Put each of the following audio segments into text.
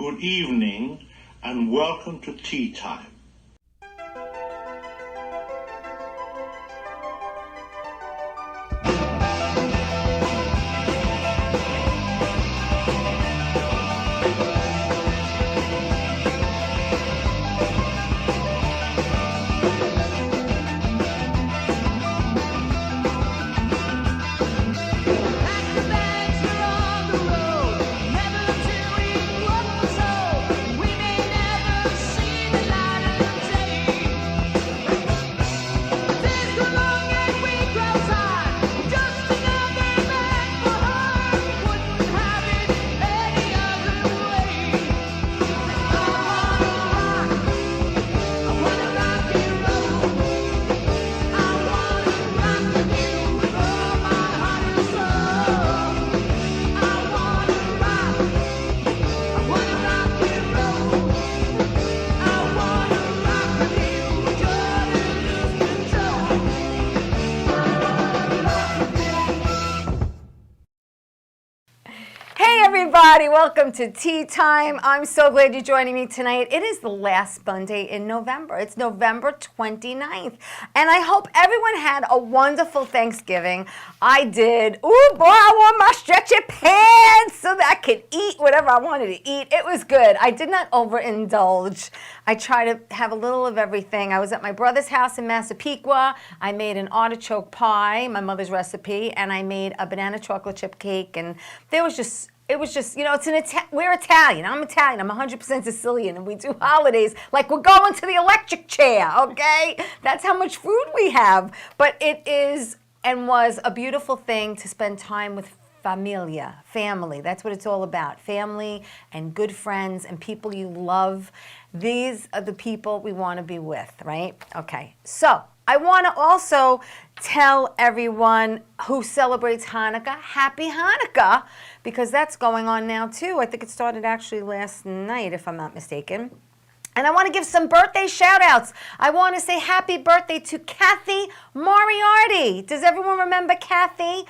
good evening, and welcome to Tea Time. Everybody, welcome to Tea Time. I'm so glad you're joining me tonight. It is the last Monday in November. It's November 29th. And I hope everyone had a wonderful Thanksgiving. I did. Ooh, boy, I wore my stretchy pants so that I could eat whatever I wanted to eat. It was good. I did not overindulge. I try to have a little of everything. I was at my brother's house in Massapequa. I made an artichoke pie, my mother's recipe, and I made a banana chocolate chip cake. And it was just, you know, we're Italian. I'm Italian. I'm 100% Sicilian, and we do holidays like we're going to the electric chair, okay? That's how much food we have. But it is and was a beautiful thing to spend time with familia, family. That's what it's all about. Family and good friends and people you love. These are the people we want to be with, right? Okay, so I want to also tell everyone who celebrates Hanukkah, Happy Hanukkah, because that's going on now too. I think it started actually last night, if I'm not mistaken. And I want to give some birthday shout-outs. I want to say happy birthday to Kathy Moriarty. Does everyone remember Kathy?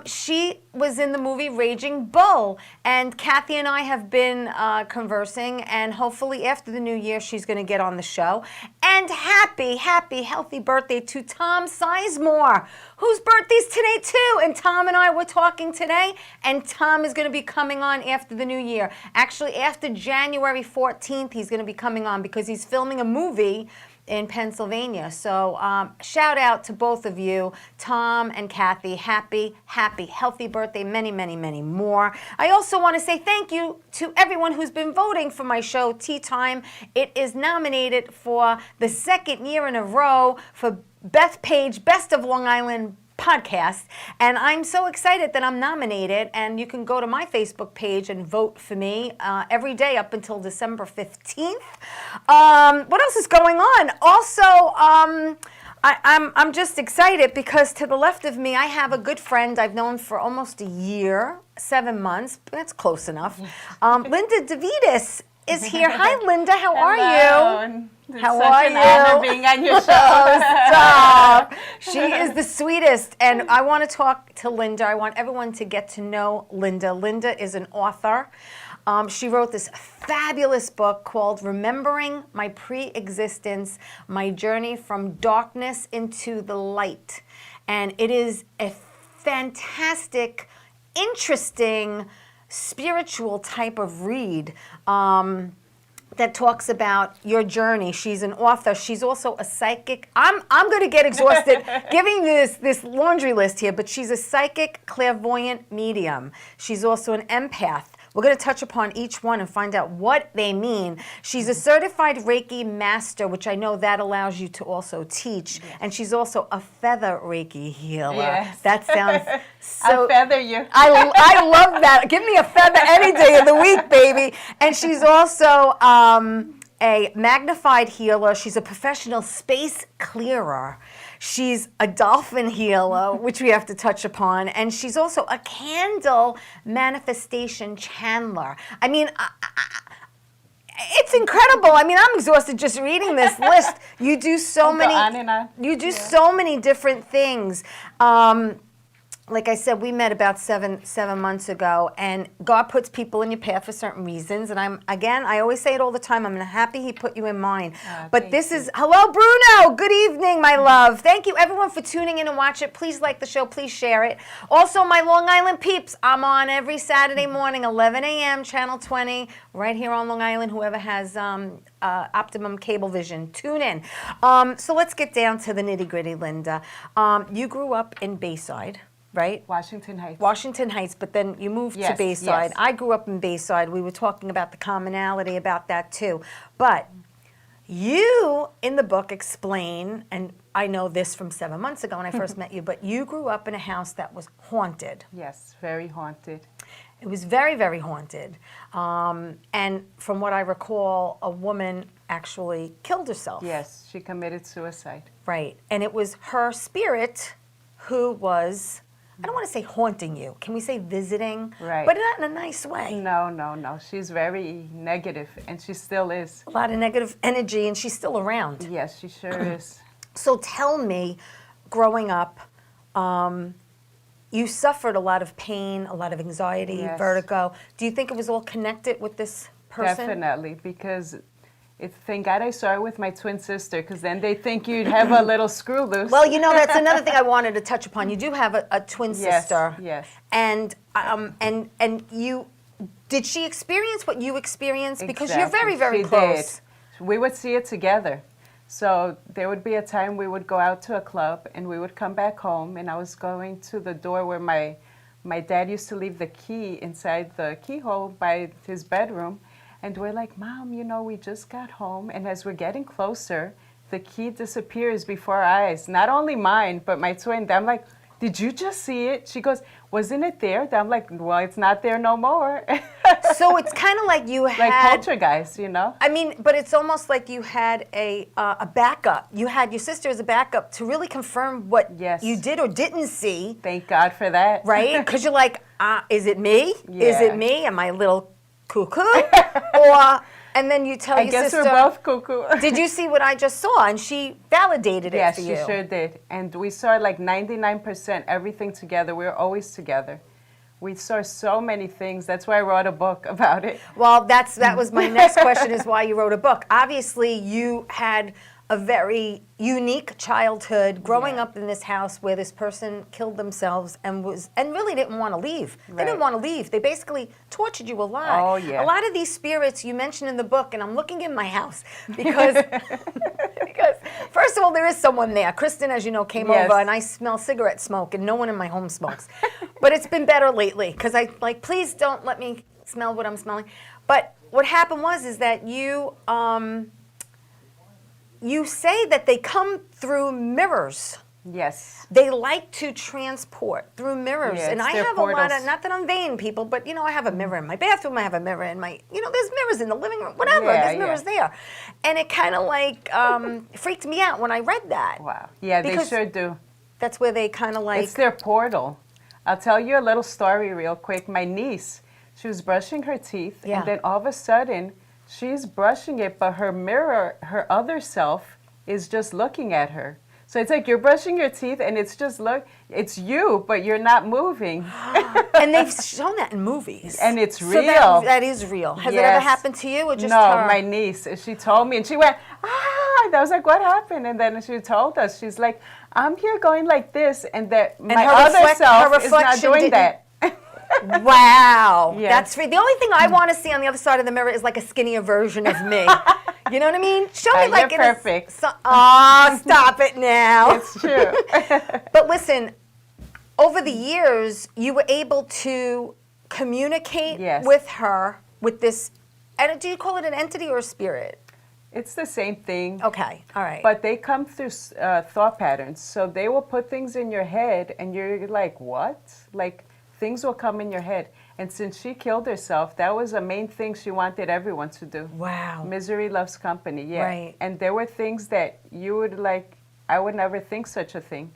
She was in the movie Raging Bull. And Kathy and I have been conversing, and hopefully after the new year, she's going to get on the show. And happy, healthy birthday to Tom Sizemore, whose birthday's today too. And Tom and I were talking today, and Tom is going to be coming on after the new year. Actually, after January 14th, he's going to be coming on because he's filming a movie in Pennsylvania. So shout out to both of you, Tom and Kathy. Happy, healthy birthday, many more. I also want to say thank you to everyone who's been voting for my show, Tea Time. It is nominated for the second year in a row for Beth Page Best of Long Island podcast, and I'm so excited that I'm nominated. And you can go to my Facebook page and vote for me every day up until December 15th. What else is going on? Also, I'm just excited because to the left of me I have a good friend I've known for almost a year, 7 months. That's close enough. Linda Devitis is here. Hi, Linda. How are you? How are you? Honor being on your show. Stop. She is the sweetest. And I want to talk to Linda. I want everyone to get to know Linda. Linda is an author. She wrote this fabulous book called Remembering My Pre-Existence, My Journey from Darkness into the Light. And it is a fantastic, interesting, spiritual type of read. That talks about your journey. She's an author. She's also a psychic. I'm going to get exhausted giving this laundry list here, but she's a psychic, clairvoyant medium. She's also an empath. We're going to touch upon each one and find out what they mean. She's a certified Reiki master, which I know that allows you to also teach. Yes. And she's also a feather Reiki healer. Yes. That sounds so... I'll feather you. I love that. Give me a feather any day of the week, baby. And she's also a magnified healer. She's a professional space clearer. She's a dolphin healer, which we have to touch upon, and she's also a candle manifestation channeler. I mean, it's incredible. I mean, I'm exhausted just reading this list. You do so many. On and on. You do so many different things. like I said, we met about seven months ago, and God puts people in your path for certain reasons. And I always say it all the time, I'm happy He put you in mine. But this is, hello, Bruno. Good evening, my love. Thank you, everyone, for tuning in and watching it. Please like the show. Please share it. Also, my Long Island peeps, I'm on every Saturday morning, 11 a.m., Channel 20, right here on Long Island. Whoever has Optimum Cable Vision, tune in. So let's get down to the nitty-gritty, Linda. You grew up in Bayside. Right? Washington Heights. Washington Heights, but then you moved to Bayside. Yes. I grew up in Bayside. We were talking about the commonality about that too. But you, in the book, explain, and I know this from 7 months ago when I first met you, but you grew up in a house that was haunted. Yes, very haunted. It was very, very haunted. And from what I recall, a woman actually killed herself. Yes, she committed suicide. Right. And it was her spirit who was, I don't want to say haunting you. Can we say visiting? Right. But not in a nice way. No. She's very negative, and she still is. A lot of negative energy, and she's still around. Yes, she sure is. So tell me, growing up, you suffered a lot of pain, a lot of anxiety, Yes. vertigo. Do you think it was all connected with this person? Definitely, because thank God I saw it with my twin sister, because then they think you'd have a little screw loose. Well, you know, that's another thing I wanted to touch upon. You do have a twin Yes, sister. yes. And you, did she experience what you experienced? Because you're very, Exactly. very She close. did. We would see it together. So there would be a time we would go out to a club, and we would come back home, and I was going to the door where my dad used to leave the key inside the keyhole by his bedroom. And we're like, Mom, you know, we just got home. And as we're getting closer, the key disappears before our eyes. Not only mine, but my twin. I'm like, did you just see it? She goes, wasn't it there? I'm like, well, it's not there no more. So it's kind of like you had... Like poltergeist, you know? I mean, but it's almost like you had a backup. You had your sister as a backup to really confirm what Yes. you did or didn't see. Thank God for that. Right? Because you're like, is it me? Is Yeah. it me? Am I a little cuckoo? And then you tell I your guess sister, we're both cuckoo. did you see what I just saw? And she validated it Yes, for she you. sure did. And we saw like 99% everything together. We were always together. We saw so many things. That's why I wrote a book about it. Well, that was my next question, is why you wrote a book. Obviously, you had a very unique childhood growing Yeah. up in this house where this person killed themselves and really didn't want to leave. They didn't Right. want to leave. They basically tortured you a lot. Oh, yeah. A lot of these spirits you mentioned in the book, and I'm looking in my house because because first of all, there is someone there. Kristen, as you know, came Yes. over, and I smell cigarette smoke, and no one in my home smokes. But it's been better lately because I like, please don't let me smell what I'm smelling. But what happened is that you say that they come through mirrors. Yes. They like to transport through mirrors. Yeah, and it's I their have a lot portals. of, not that I'm vain, people, but, you know, I have a mirror in my bathroom. I have a mirror in my, there's mirrors in the living room, whatever. Yeah, There's mirrors there. And it kind of like freaked me out when I read that. Wow. Yeah, Because they sure do. That's where they kind of like... It's their portal. I'll tell you a little story real quick. My niece, she was brushing her teeth, Yeah. and then all of a sudden, she's brushing it, but her mirror, her other self, is just looking at her. So it's like you're brushing your teeth, and it's just it's you, but you're not moving. And they've shown that in movies. And it's So real. that is real. Has it ever Yes. happened to you or just No, her? my niece, she told me, and she went, ah, and I was like, what happened? And then she told us, she's like, I'm here going like this, and that my her other her self is not reflection doing didn't- that. Wow. Yes. That's free. The only thing I want to see on the other side of the mirror is like a skinnier version of me. You know what I mean? Show me like you're in a- perfect. stop it now. It's true. But listen, over the years, you were able to communicate Yes. with her, with this, and do you call it an entity or a spirit? It's the same thing. Okay, all right. But they come through thought patterns. So they will put things in your head, and you're like, what? Like, things will come in your head. And since she killed herself, that was a main thing she wanted everyone to do. Wow. Misery loves company, yeah. Right. And there were things that you would like, I would never think such a thing.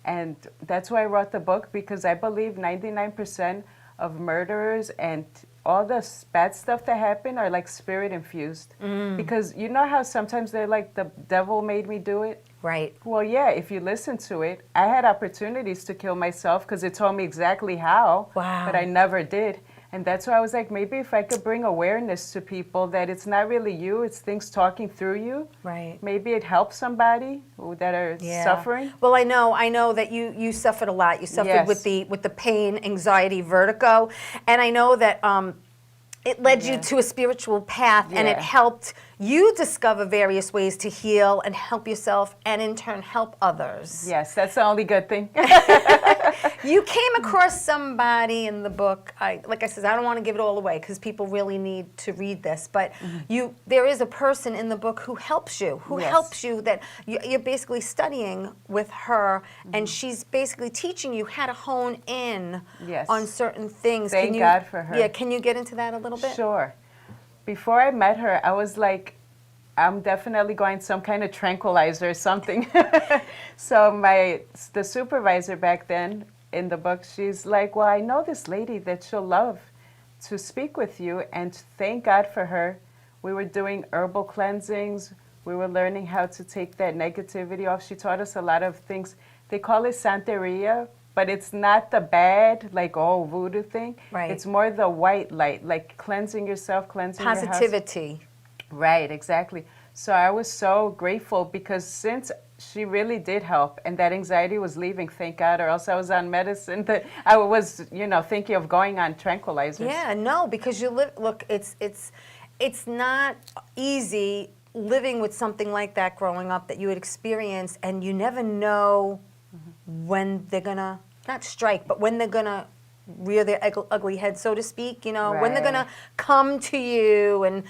And that's why I wrote the book, because I believe 99% of murderers and all the bad stuff that happen are like spirit infused. Because you know how sometimes they're like, the devil made me do it? Right. Well, yeah, if you listen to it, I had opportunities to kill myself because it told me exactly how, Wow. but I never did. And that's why I was like, maybe if I could bring awareness to people that it's not really you, it's things talking through you. Right. Maybe it helps somebody that are suffering. Well, I know that you suffered a lot. You suffered with the pain, anxiety, vertigo, and I know that it led you to a spiritual path, and it helped you discover various ways to heal and help yourself, and in turn help others. Yes, that's the only good thing. You came across somebody in the book. Like I said, I don't want to give it all away because people really need to read this. But there is a person in the book who helps you. That you're basically studying with her, and she's basically teaching you how to hone in on certain things. Thank God for her. Yeah, can you get into that a little bit? Sure. Before I met her, I was like, I'm definitely going some kind of tranquilizer or something. So the supervisor back then in the book, she's like, well, I know this lady that she'll love to speak with you, and thank God for her. We were doing herbal cleansings. We were learning how to take that negativity off. She taught us a lot of things. They call it Santeria, but it's not the bad, like, voodoo thing. Right. It's more the white light, like cleansing yourself, cleansing your house. Positivity. Right, exactly. So I was so grateful because since she really did help and that anxiety was leaving, thank God, or else I was on medicine. I was, thinking of going on tranquilizers. Yeah, no, because look, it's not easy living with something like that growing up that you had experienced, and you never know when they're gonna, not strike, but when they're gonna rear their ugly head, so to speak, when they're gonna come to you, and,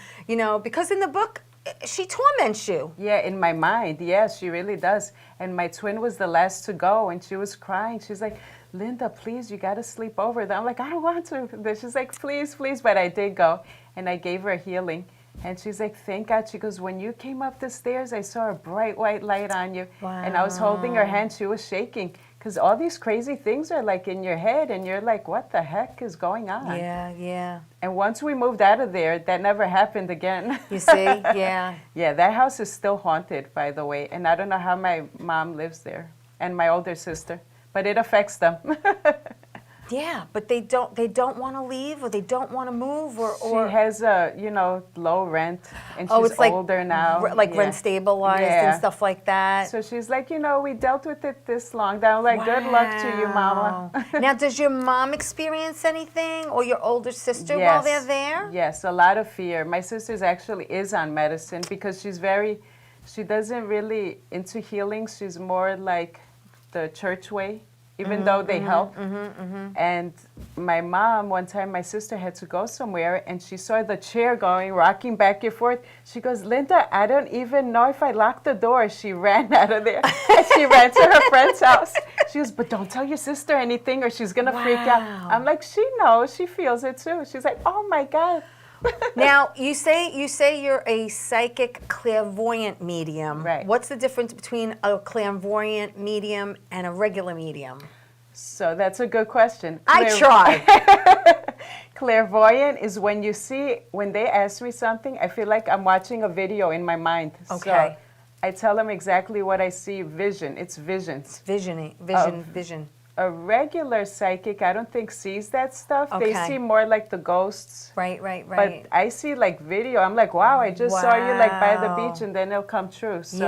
because in the book, she torments you. Yeah, in my mind, yes, she really does. And my twin was the last to go, and she was crying. She's like, Linda, please, you got to sleep over. I'm like, I don't want to. She's like, please, please. But I did go, and I gave her healing. And she's like, thank God. She goes, when you came up the stairs, I saw a bright white light on you. Wow. And I was holding her hand. She was shaking. Because all these crazy things are like in your head, and you're like, what the heck is going on? Yeah, yeah. And once we moved out of there, that never happened again. You see? Yeah. Yeah, that house is still haunted, by the way. And I don't know how my mom lives there and my older sister, but it affects them. Yeah, but they don't want to leave, or they don't want to move, or She has a, low rent, and she's it's like older now. Rent stabilized and stuff like that. So she's like, we dealt with it this long. I'm like, good luck to you, Mama. Now, does your mom experience anything, or your older sister while they're there? Yes, a lot of fear. My sister's actually is on medicine because she doesn't really into healing. She's more like the church way. Even though they help. And my mom, one time my sister had to go somewhere, and she saw the chair rocking back and forth. She goes, Linda, I don't even know if I locked the door. She ran out of there. And she ran to her friend's house. She goes, but don't tell your sister anything or she's going to freak out. I'm like, she knows. She feels it too. She's like, oh my God. Now, you say you're a psychic clairvoyant medium. Right. What's the difference between a clairvoyant medium and a regular medium? So that's a good question. I try. Clairvoyant is when they ask me something, I feel like I'm watching a video in my mind. Okay. So I tell them exactly what I see. Vision. It's visions. Vision. A regular psychic, I don't think sees that stuff. Okay. They see more like the ghosts. Right. But I see like video. I'm like, wow, I just saw you like by the beach, and then it'll come true. So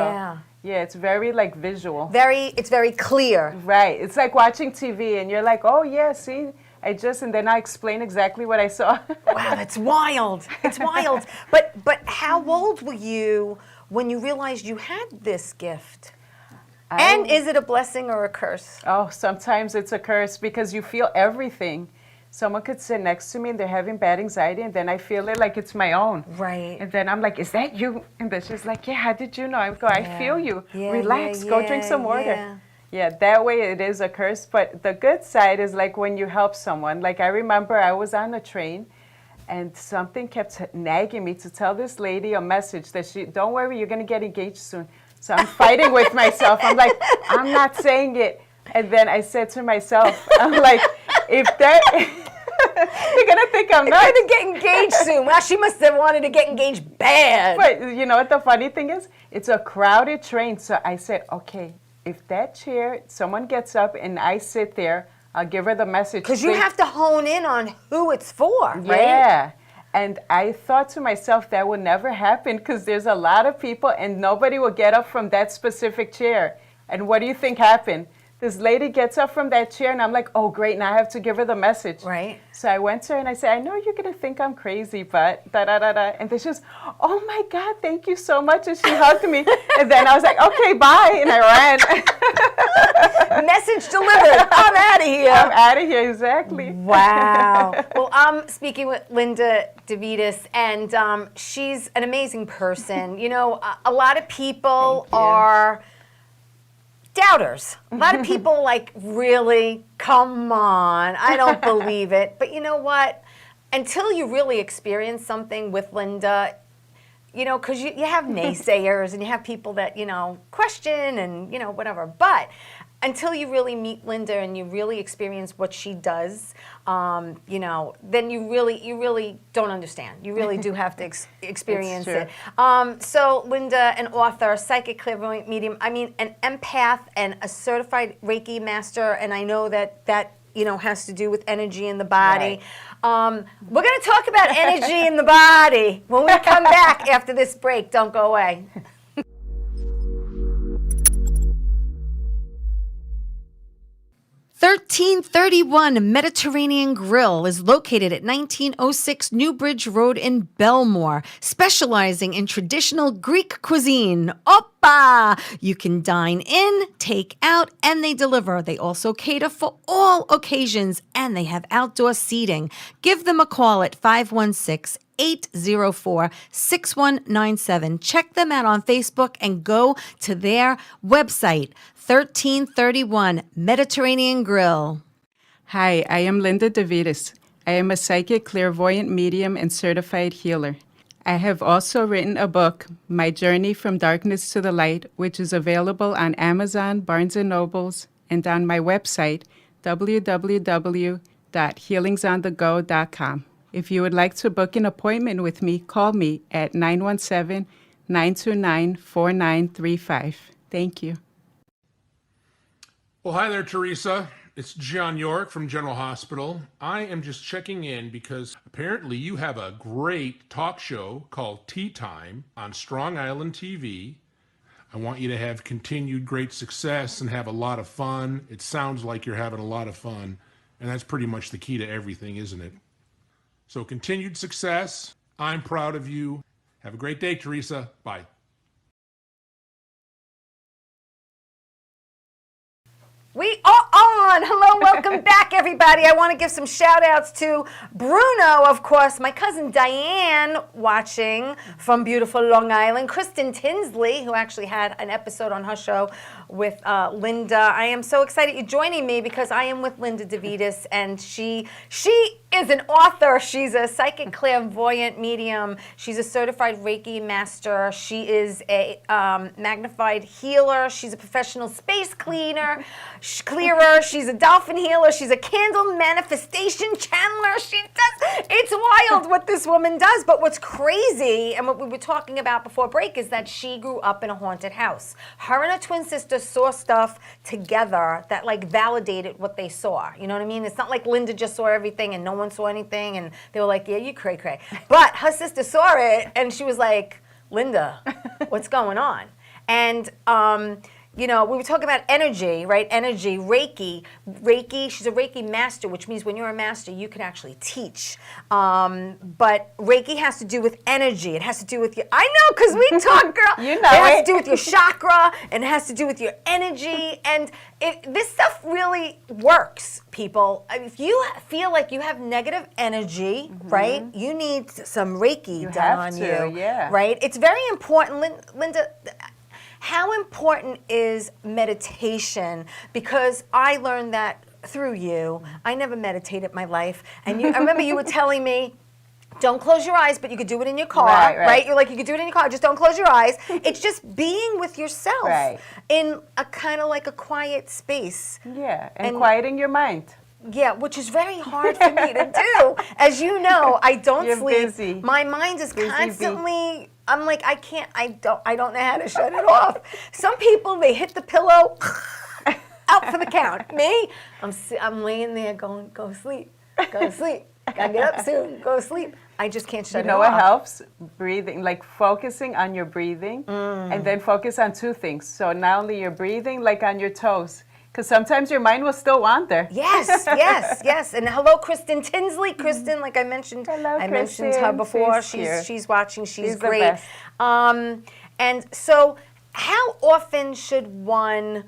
yeah, it's very like visual. It's very clear. Right. It's like watching TV, and you're like, oh yeah, see, and then I explain exactly what I saw. Wow, that's wild. It's wild. But how old were you when you realized you had this gift? And is it a blessing or a curse? Oh, sometimes it's a curse because you feel everything. Someone could sit next to me and they're having bad anxiety, and then I feel it like it's my own. Right. And then I'm like, is that you? And then she's like, yeah, how did you know? I go, I feel you. Relax, go drink some water. Yeah, that way it is a curse. But the good side is like when you help someone. Like I remember I was on a train, and something kept nagging me to tell this lady a message that don't worry, you're going to get engaged soon. So I'm fighting with myself. I'm like, I'm not saying it. And then I said to myself, I'm like, if that They're going to think I'm nuts. They're going to get engaged soon. Well, she must have wanted to get engaged bad. But you know what the funny thing is? It's a crowded train. So I said, okay, if that chair, someone gets up and I sit there, I'll give her the message. Because you have to hone in on who it's for, right? Yeah. And I thought to myself, that would never happen because there's a lot of people and nobody will get up from that specific chair. And what do you think happened? This lady gets up from that chair and I'm like, oh, great, now I have to give her the message. Right. So I went to her and I said, I know you're going to think I'm crazy, but da-da-da-da. And then she was, oh, my God, thank you so much. And she hugged me. And then I was like, okay, bye. And I ran. Message delivered. I'm out of here. I'm out of here, exactly. Wow. Well, I'm speaking with Linda Devitis, and she's an amazing person. You know, a lot of people are doubters. A lot of people like, really? Come on. I don't believe it. But you know what? Until you really experience something with Linda, you know, because you have naysayers and you have people that, you know, question and, you know, whatever. But until you really meet Linda and you really experience what she does, you know, then you really don't understand. You really do have to experience it. So Linda, an author, psychic clairvoyant medium, I mean, an empath and a certified Reiki master, and I know that you know, has to do with energy in the body. Right. We're going to talk about energy in the body when we come back after this break. Don't go away. 1331 Mediterranean Grill is located at 1906 Newbridge Road in Belmore, specializing in traditional Greek cuisine. Oppa! You can dine in, take out, and they deliver. They also cater for all occasions, and they have outdoor seating. Give them a call at 516-804-6197. Check them out on Facebook and go to their website, 1331 Mediterranean Grill. Hi, I am Linda Devitis. I am a psychic clairvoyant medium and certified healer. I have also written a book, My Journey from Darkness to the Light, which is available on Amazon, Barnes & Nobles, and on my website, www.healingsonthego.com. If you would like to book an appointment with me, call me at 917-929-4935. Thank you. Well, hi there, Teresa. It's John York from General Hospital. I am just checking in because apparently you have a great talk show called Tea Time on Strong Island TV. I want you to have continued great success and have a lot of fun. It sounds like you're having a lot of fun, and that's pretty much the key to everything, isn't it? So continued success. I'm proud of you. Have a great day, Teresa. Bye. We are on. Hello, welcome back, everybody. I want to give some shout outs to Bruno, of course, my cousin Diane watching from beautiful Long Island, Kristen Tinsley, who actually had an episode on her show with Linda. I am so excited you're joining me because I am with Linda Devitis, and she is an author. She's a psychic clairvoyant medium. She's a certified Reiki master. She is a magnified healer. She's a professional space clearer. She's a dolphin healer. She's a candle manifestation channeler. It's wild what this woman does. But what's crazy, and what we were talking about before break, is that she grew up in a haunted house. Her and her twin sister saw stuff together that like validated what they saw. You know what I mean? It's not like Linda just saw everything and no one saw anything and they were like, yeah, you cray cray. But her sister saw it and she was like, Linda, what's going on? And you know, we were talking about energy, right? Energy, Reiki. She's a Reiki master, which means when you're a master, you can actually teach. But Reiki has to do with energy. It has to do with your, I know, because we talk, girl. You know it has to do with your chakra, and it has to do with your energy. And this stuff really works, people. If you feel like you have negative energy, right, you need some Reiki done on you. Yeah. Right? It's very important, Linda. How important is meditation? Because I learned that through you. I never meditated in my life. And I remember you were telling me, don't close your eyes, but you could do it in your car, right? You're like, you could do it in your car, just don't close your eyes. It's just being with yourself in a kind of like a quiet space. Yeah, and quieting your mind. Yeah, which is very hard for me to do. As you know, I don't You're sleep. busy. My mind is Busy bee. constantly. I'm like, I don't know how to shut it off. Some people, they hit the pillow, out for the count. Me, I'm laying there going, go sleep, go to sleep. Gotta get up soon, go to sleep. I just can't shut it off. You know what helps? Breathing, like focusing on your breathing, and then focus on two things. So not only your breathing, like on your toes, because sometimes your mind will still wander. Yes, yes, yes. And hello, Kristen Tinsley. Kristen, like I mentioned, Hello, I mentioned her Kristen. before. She's here. She's watching. She's She's the great. best. And so, how often should one?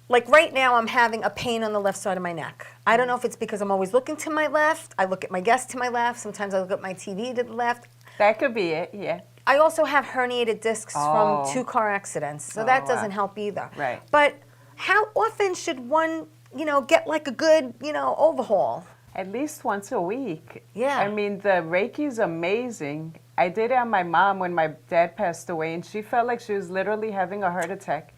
Like right now, I'm having a pain on the left side of my neck. I don't know if it's because I'm always looking to my left. I look at my guest to my left. Sometimes I look at my TV to the left. That could be it, yeah. I also have herniated discs from 2 car accidents, so that doesn't wow. help either. Right. But how often should one, get like a good, overhaul? At least once a week. Yeah. I mean, the Reiki is amazing. I did it on my mom when my dad passed away, and she felt like she was literally having a heart attack.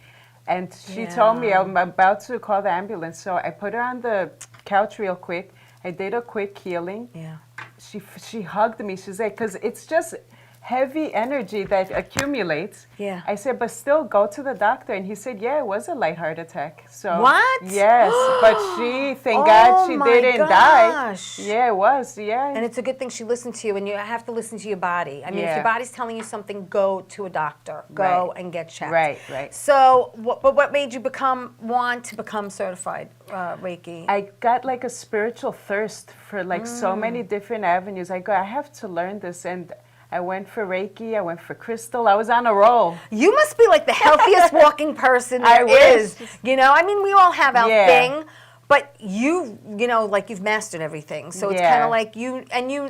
And she told me I'm about to call the ambulance, so I put her on the couch real quick. I did a quick healing. Yeah. She hugged me. She's like, because it's just heavy energy that accumulates. Yeah. I said, but still go to the doctor. And he said, yeah, it was a light heart attack. So What? Yes, but she, thank God, she my didn't die. gosh. Yeah, it was. Yeah. And it's a good thing she listened to you, and you have to listen to your body. I mean, if Yeah. your body's telling you something, go to a doctor. Go Right. and get checked. Right, right. So, what made you want to become certified Reiki? I got like a spiritual thirst for like so many different avenues. I have to learn this, and I went for Reiki, I went for crystal. I was on a roll. You must be like the healthiest walking person I there wish. is. I mean, we all have our Yeah. thing, but like you've mastered everything. So it's kind Yeah. of like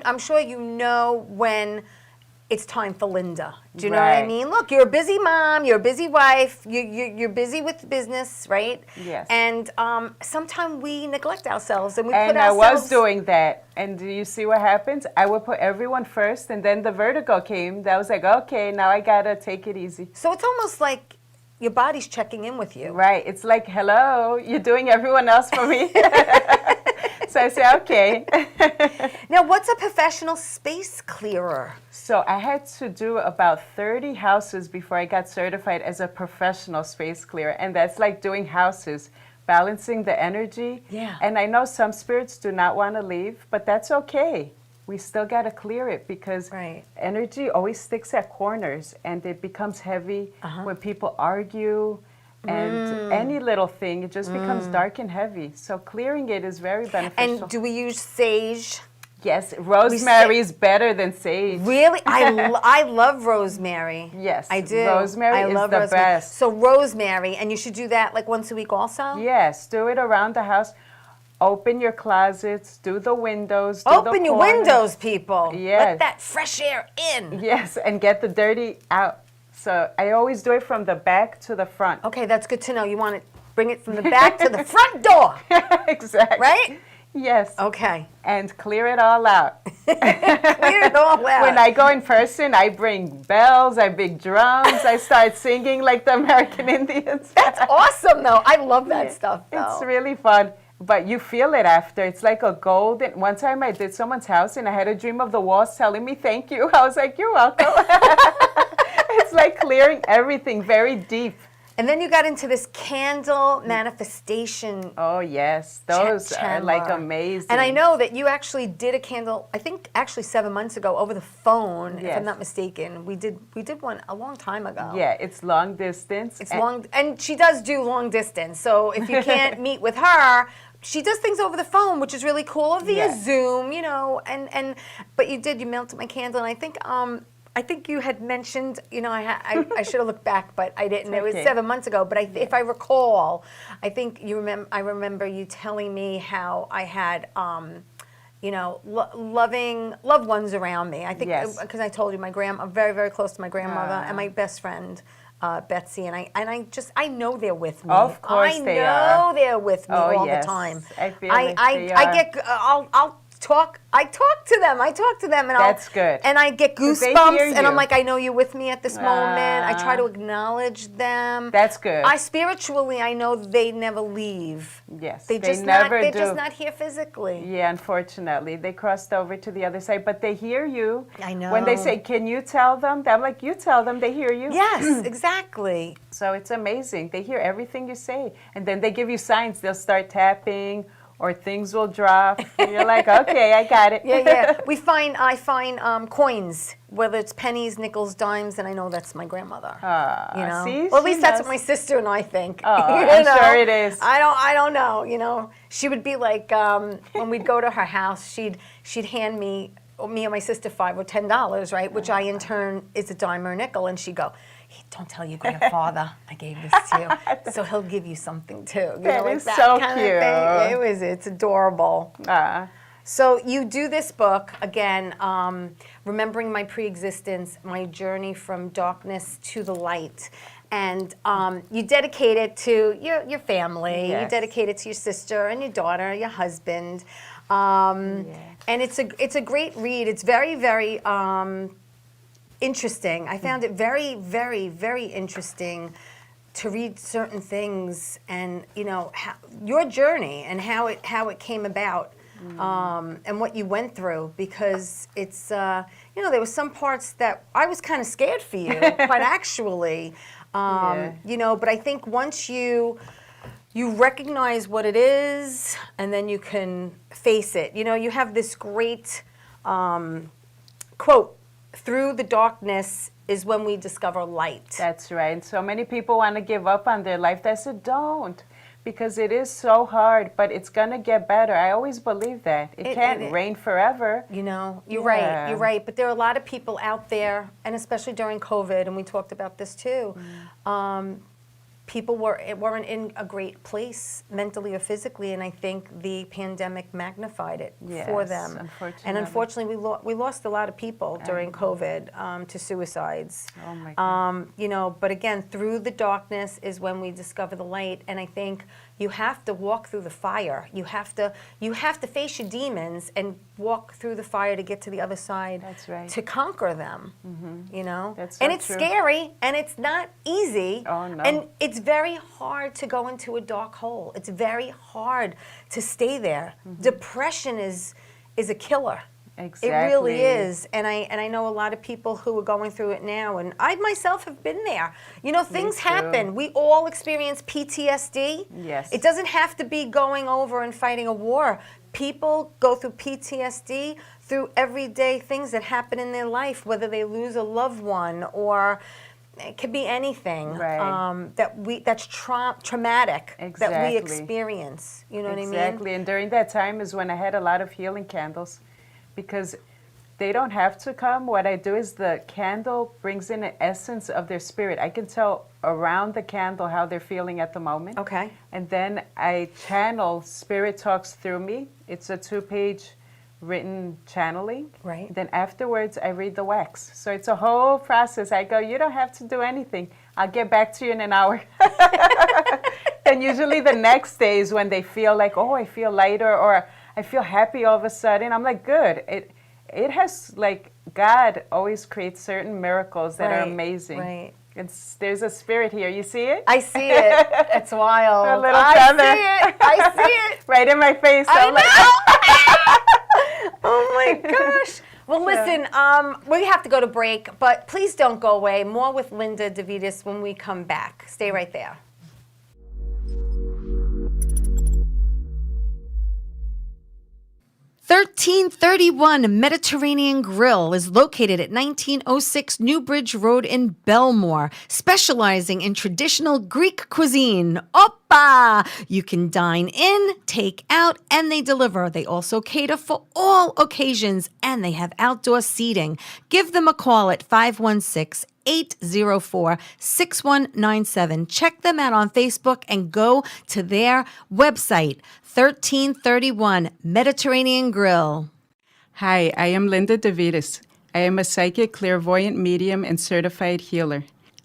I'm sure you know when it's time for Linda. Do you know what I Right. mean? Look, you're a busy mom, you're a busy wife, you're busy with business, right? Yes. And sometimes we neglect ourselves and we put And I ourselves. was doing that. And do you see what happens? I would put everyone first, and then the vertigo came. That was like, okay, now I gotta take it easy. So it's almost like your body's checking in with you. Right. It's like, hello, you're doing everyone else for me. So I say, okay. Now, what's a professional space clearer? So I had to do about 30 houses before I got certified as a professional space clearer. And that's like doing houses, balancing the energy. Yeah. And I know some spirits do not want to leave, but that's okay. We still got to clear it because Right. energy always sticks at corners and it becomes heavy when people argue. And any little thing, it just becomes dark and heavy. So clearing it is very beneficial. And do we use sage? Yes, rosemary is better than sage. Really? I love rosemary. Yes, I do. rosemary I is love the rosemary. best. So rosemary, and you should do that like once a week also? Yes, do it around the house. Open your closets, do the windows. Do Open the your corners. windows, people. Let Yes. that fresh air in. Yes, and get the dirty out. So I always do it from the back to the front. Okay, that's good to know. You want to bring it from the back to the front door, Exactly. right? Yes. Okay. And clear it all out. Clear it all out. When I go in person, I bring bells, I bring drums, I start singing like the American Indians. That's awesome, though. I love that stuff, though. It's really fun. But you feel it after. It's like a golden. One time I did someone's house and I had a dream of the walls telling me thank you. I was like, you're welcome. It's like clearing everything very deep. And then you got into this candle manifestation. Oh, yes. Those are like Chandler. amazing. And I know that you actually did a candle, I think actually 7 months ago over the phone, if I'm Yes. not mistaken. We did one a long time ago. Yeah, it's long distance. It's long, and she does do long distance. So if you can't meet with her, she does things over the phone, which is really cool, or via Yes. Zoom, but you melted my candle, and I think you had mentioned, I should have looked back, but I didn't. It was okay. 7 months ago, but if I recall, I think I remember you telling me how I had, loving loved ones around me. I think Yes. because I told you I'm very, very close to my grandmother and my best friend. Betsy, and I know they're with me. Of course they I know are. they're with me Oh, all yes. the time. I feel like they I are. get I'll I talk to them. And That's good. And I get 'Cause they goosebumps, hear and I'm you. like, I know you're with me at this moment. I try to acknowledge them. That's good. I spiritually, I know they never leave. Yes, They they just never they're do. just not here physically. Yeah, unfortunately. They crossed over to the other side, but they hear you. I know. When they say, can you tell them? I'm like, you tell them, they hear you. Yes, exactly. So it's amazing. They hear everything you say. And then they give you signs. They'll start tapping or things will drop. And you're like, okay, I got it. Yeah. I find coins, whether it's pennies, nickels, dimes, and I know that's my grandmother. You know, see, well, at she least that's knows. what my sister and I think. Oh, You I'm know? sure it is. I don't know. You know, she would be like, when we'd go to her house, she'd hand me and my sister $5 or $10, right? Which I in turn is a dime or a nickel, and she'd go, "Hey, don't tell your grandfather I gave this to you, so he'll give you something too." You That know, like is that so kind cute. of thing. It's adorable. So you do this book, again, remembering my pre-existence, my journey from darkness to the light. And you dedicate it to your family. Yes. You dedicate it to your sister and your daughter, your husband. And it's a great read. It's very, very interesting. I found it very, very, very interesting to read certain things and, you know, your journey and how it came about. And what you went through, because it's, you know, there were some parts that I was kind of scared for you, quite actually, you know, but I think once you recognize what it is and then you can face it. You know, you have this great quote, "Through the darkness is when we discover light." That's right. So many people want to give up on their life. I said, don't. Because it is so hard, but it's going to get better. I always believe that. It can't rain forever. You know, you're Yeah. right. But there are a lot of people out there, and especially during COVID, and we talked about this too, people weren't in a great place mentally or physically, and I think the pandemic magnified it for Yes, them. unfortunately. And unfortunately, we lost a lot of people during COVID to suicides. Oh my God. You know, but again, through the darkness is when we discover the light, and I think you have to walk through the fire. You have to face your demons and walk through the fire to get to the other side. That's right. To conquer them. You know, That's so and it's true. scary and it's not easy. Oh, no. And it's very hard to go into a dark hole. It's very hard to stay there. Depression is a killer. Exactly. It really is, and I know a lot of people who are going through it now, and I myself have been there. You know, things too. happen. We all experience PTSD. Yes. It doesn't have to be going over and fighting a war. People go through PTSD through everyday things that happen in their life, whether they lose a loved one or it could be anything Right. that's traumatic that we Exactly. experience. You know what I mean? Exactly. And during that time is when I had a lot of healing candles, because they don't have to come. What I do is the candle brings in an essence of their spirit. I can tell around the candle how they're feeling at the moment. Okay. And then I channel, spirit talks through me. It's a 2-page written channeling. Right. Then afterwards I read the wax. So it's a whole process. I go, you don't have to do anything. I'll get back to you in an hour. And usually the next day is when they feel like, oh, I feel lighter, or I feel happy all of a sudden. I'm like, good. It has, like, God always creates certain miracles that are Right, amazing. right. There's a spirit here. You see it? I see it. It's wild. A little I feather. see it. I see it. Right in my face. I I'm like, know. Oh my gosh. Well, listen, we have to go to break, but please don't go away. More with Linda Devitis when we come back. Stay right there. 1331 Mediterranean Grill is located at 1906 Newbridge Road in Belmore, specializing in traditional Greek cuisine. Oppa! You can dine in, take out, and they deliver. They also cater for all occasions, and they have outdoor seating. Give them a call at 516-804-6197. Check them out on Facebook and go to their website, 1331 Mediterranean Grill. Hi, I am Linda Devitis. I am a psychic, clairvoyant medium, and certified healer.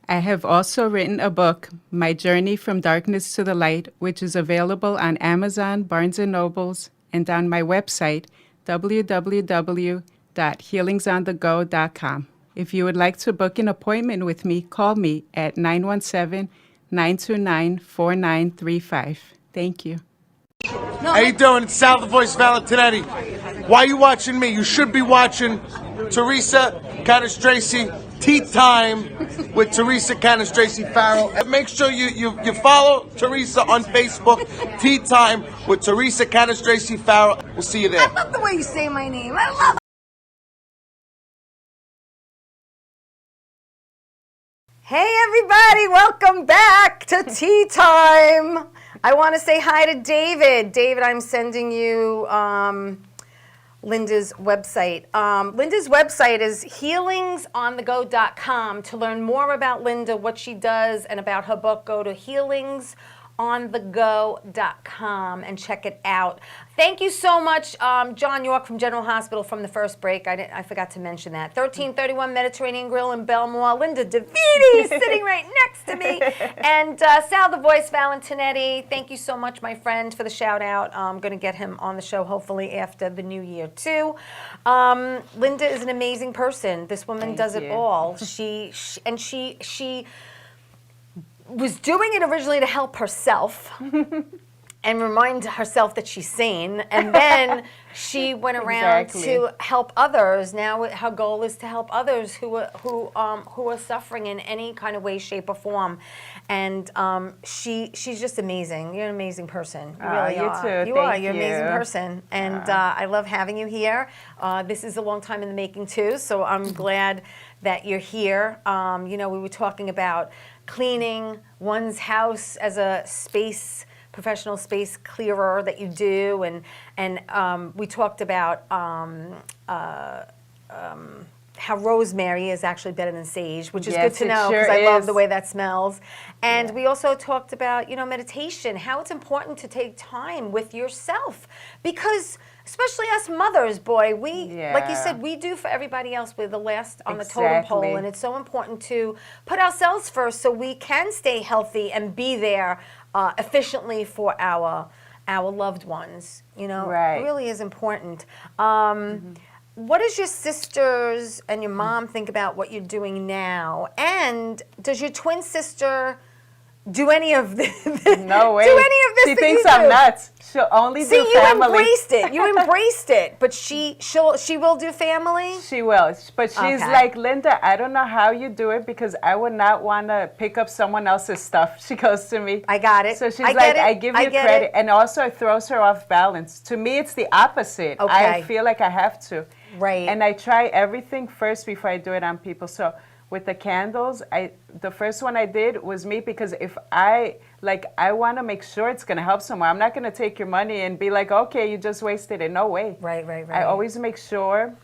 I have also written a book, My Journey from Darkness to the Light, which is available on Amazon, Barnes & Nobles, and on my website, www.healingsonthego.com. If you would like to book an appointment with me, call me at 917-929-4935. Thank you. How you doing? It's Sal the Voice Valentinetti. Why are you watching me? You should be watching Teresa Canastraci Tea Time with Teresa Canastraci Farrell. And make sure you follow Teresa on Facebook, Tea Time with Teresa Canastraci Farrell. We'll see you there. I love the way you say my name. I love it. Hey everybody, welcome back to Tea Time. I want to say hi to David. David, I'm sending you Linda's website. Linda's website is healingsonthego.com. To learn more about Linda, what she does, and about her book, go to healingsonthego.com and check it out. Thank you so much, John York from General Hospital from the first break. I forgot to mention that. 1331 Mediterranean Grill in Belmore. Linda Devitis sitting right next to me. And Sal the Voice Valentinetti, thank you so much, my friend, for the shout out. I'm going to get him on the show hopefully after the new year, too. Linda is an amazing person. This woman does it all. She was doing it originally to help herself. And remind herself that she's sane, and then she went around to help others. Now her goal is to help others who are suffering in any kind of way, shape, or form. And she's just amazing. You're an amazing person. You really are. Too. You are. You're an amazing person, and I love having you here. This is a long time in the making too, so I'm glad that you're here. We were talking about cleaning one's house as a professional space clearer that you do, and we talked about how rosemary is actually better than sage, which is good to know because I love the way that smells. And we also talked about meditation, how it's important to take time with yourself, because especially us mothers, boy, like you said, we do for everybody else. We're the last on the totem pole, and it's so important to put ourselves first so we can stay healthy and be there efficiently for our loved ones. It really is important. What does your sisters and your mom think about what you're doing now? And does your twin sister do any of this? No way. Do any of this? She thinks I'm nuts. She'll only do family. You embraced it. You embraced it. But she will do family? She will. But she's like, Linda, I don't know how you do it because I would not want to pick up someone else's stuff. She goes to me. I got it. So she's I give you credit. And also it throws her off balance. To me, it's the opposite. I feel like I have to. Right. And I try everything first before I do it on people. So with the candles, the first one I did was me, because if I want to make sure it's going to help someone. I'm not going to take your money and be like, okay, you just wasted it. No way. Right. I always make sure,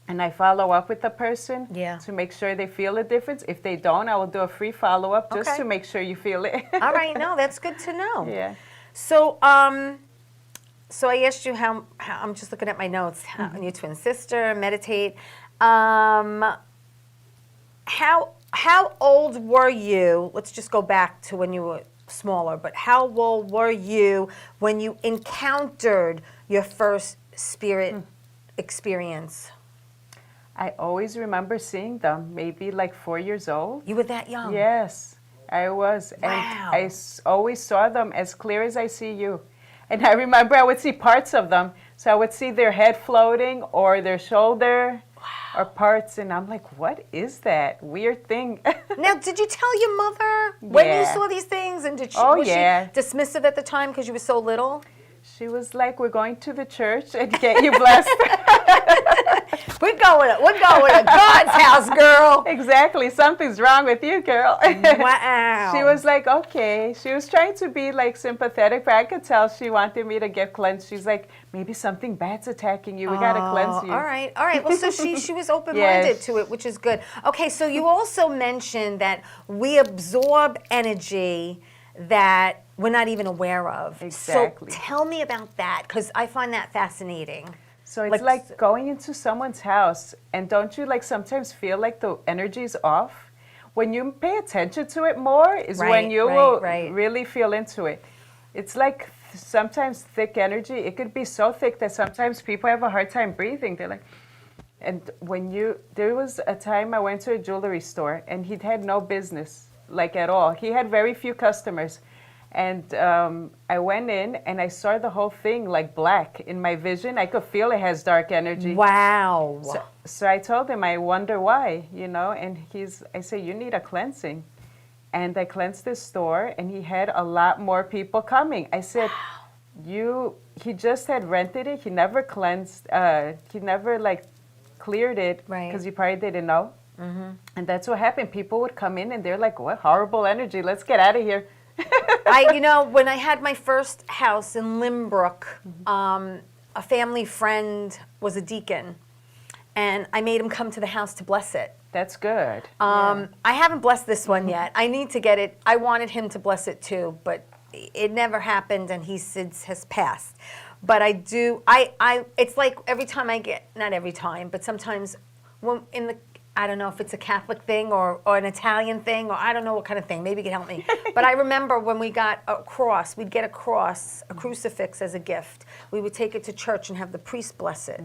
and I follow up with the person to make sure they feel the difference. If they don't, I will do a free follow-up just to make sure you feel it. All right. No, that's good to know. Yeah. So, so I asked you how I'm just looking at my notes. How your twin sister, meditate. How old were you? Let's just go back to when you were smaller. But how old were you when you encountered your first spirit experience? I always remember seeing them, maybe like 4 years old. You were that young? Yes, I was. Wow. And I always saw them as clear as I see you. And I remember I would see parts of them. So I would see their head floating or their shoulder or parts. And I'm like, what is that weird thing? Now, did you tell your mother when you saw these things? And was she dismissive at the time because you were so little? She was like, we're going to the church and get you blessed. We're going to God's house, girl. Exactly. Something's wrong with you, girl. Wow. She was like, okay. She was trying to be like sympathetic, but I could tell she wanted me to get cleansed. She's like, maybe something bad's attacking you. We got to cleanse you. All right. Well, so she was open-minded to it, which is good. Okay, so you also mentioned that we absorb energy that we're not even aware of. Exactly. So tell me about that, because I find that fascinating. So it's like going into someone's house, and don't you like sometimes feel like the energy's off? When you pay attention to it more is when you will really feel into it. It's like sometimes thick energy, it could be so thick that sometimes people have a hard time breathing. They're like, and there was a time I went to a jewelry store and he'd had no business, like at all. He had very few customers. And I went in and I saw the whole thing like black in my vision. I could feel it has dark energy. Wow. So I told him, I wonder why, and I said, you need a cleansing. And I cleansed the store and he had a lot more people coming. I said, he just had rented it. He never cleansed, he never like cleared it because he probably didn't know. Mm-hmm. And that's what happened. People would come in and they're like, what horrible energy. Let's get out of here. When I had my first house in Limbrook, a family friend was a deacon, and I made him come to the house to bless it. That's good. I haven't blessed this one yet. I need to get it. I wanted him to bless it too, but it never happened, and he since has passed. But I do. It's like every time I get, not every time, but sometimes when I don't know if it's a Catholic thing or an Italian thing, or I don't know what kind of thing. Maybe you can help me. But I remember when we got a cross, we'd get a cross, a crucifix as a gift. We would take it to church and have the priest bless it.